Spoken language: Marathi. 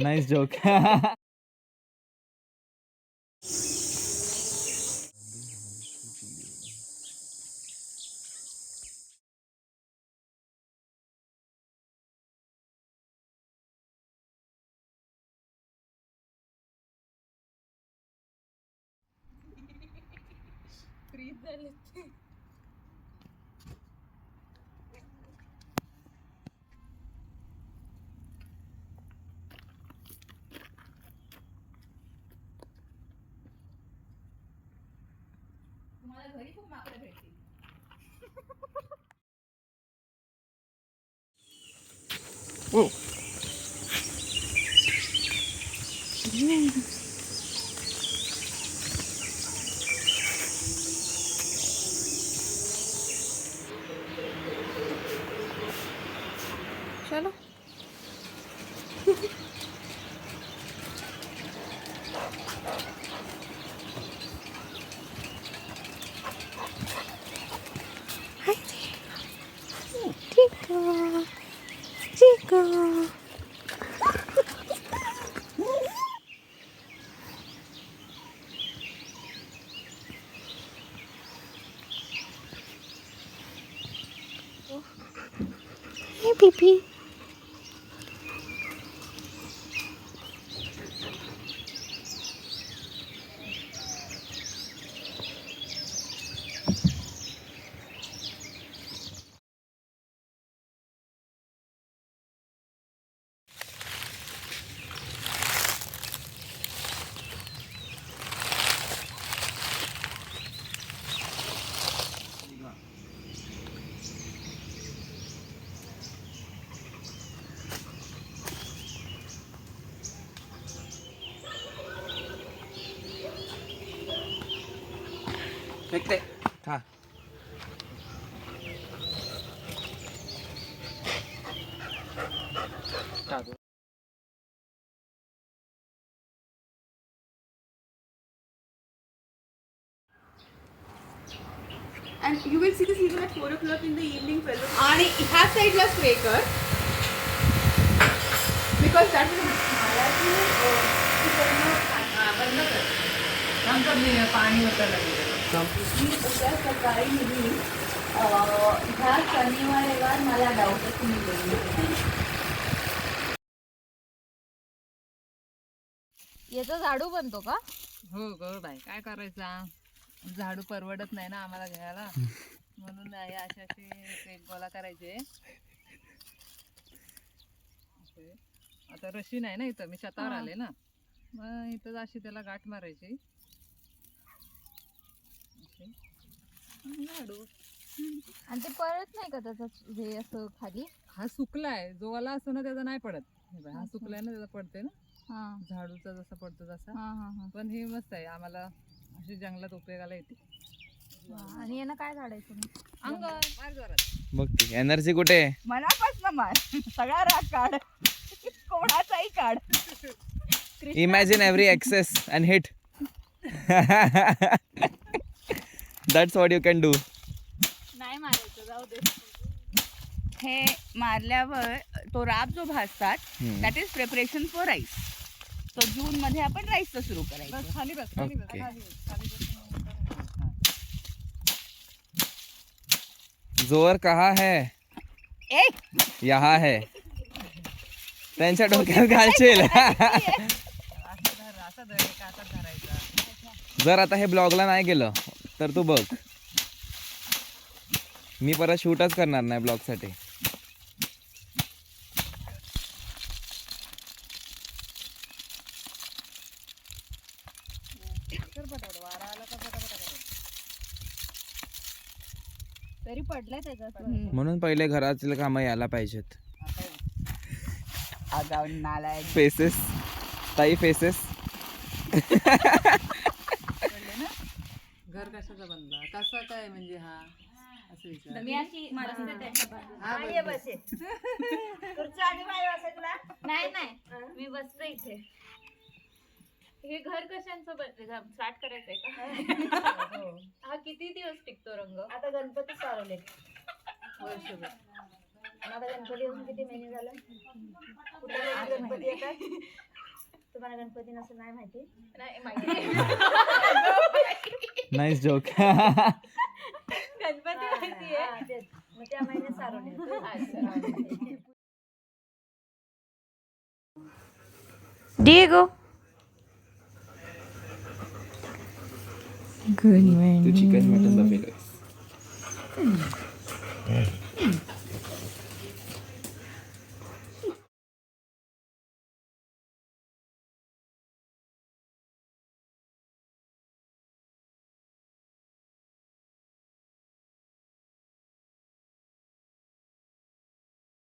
Nice joke. तुम्हाला घरी खूप माकडे भेटतील. चलो. Hey, Pippi. फेकते. खा. And you will see the season at 4 o'clock in the evening, fellow. आणि ह्या साईडला स्प्रे कर. Because that will बंद कर. पाणी होतं उद्या सकाळी मी ह्या शनिवार रविवार मला डाऊट तुम्ही याचा झाडू बनतो का? हो ग बाई, काय करायचा, झाडू परवडत नाही ना आम्हाला घ्यायला, म्हणून असे असे गोळा करायचे. आता रशी नाही ना इथं, मी शेतावर आले ना, मग इथं अशी त्याला गाठ मारायची. झाडू. आणि ते पडत नाही का त्याचं हे असं खाली? हा सुकलाय, जो वाला असतो ना त्याचा नाही पडत. हा सुकलाय ना त्याचा पडते ना, झाडूचा जसा पडतो तसा. पण हे मस्त आहे, आम्हाला अशी जंगलात उपयोगाला येते. आणि यांना काय झाडायचं अंग मार जोरात. बघ एनर्जी कुठे आहे? मनापासून मार, सगळा राग काढ, कोणाचाही काढ. Imagine every excess and hit. That's what you can do. नाही मारायचं, जाऊ दे. हे मारल्यावर तो राब जो भासतात, that is preparation for rice. तो जून मध्ये आपण राईसचं सुरू करायचं. खाली बस, खाली बस, Okay. खाली बस. जोर कहाँ है? ए यहाँ है. त्यांच्या डोक्यात घालशील. असं धर, एका हातात धरायचा. जर आता हे ब्लॉगला नाही गेलं तर तू बघ, मी परत शूटच करणार नाही ब्लॉग साठी. तरी पडलंय त्याच्यात. म्हणून पहिले घरातील कामं यायला पाहिजेत. आगाऊ नालायक. फेसेस, ताई फेसेस. घर कशाचा बनला, कसा काय म्हणजे हा असं विचार. मी अशी बसते त्याच्या बाजूला. नाही नाही, मी बसते इथे. हे घर कशांचं स्टार्ट करायचंय का? हा किती दिवस टिकतो रंग? आता गणपती चालवले, वर्षभर. आता गणपती येऊन किती महिने झाले? कुठे गणपती येतात? तुम्हाला गणपती नसेल नाही माहिती. नाही माहिती. Nice joke. गणपती माहिती आहे. हा, तेच. मग त्या महिन्यात सारवणे. Diego. Good morning. तू चिकन मटन बफेलो.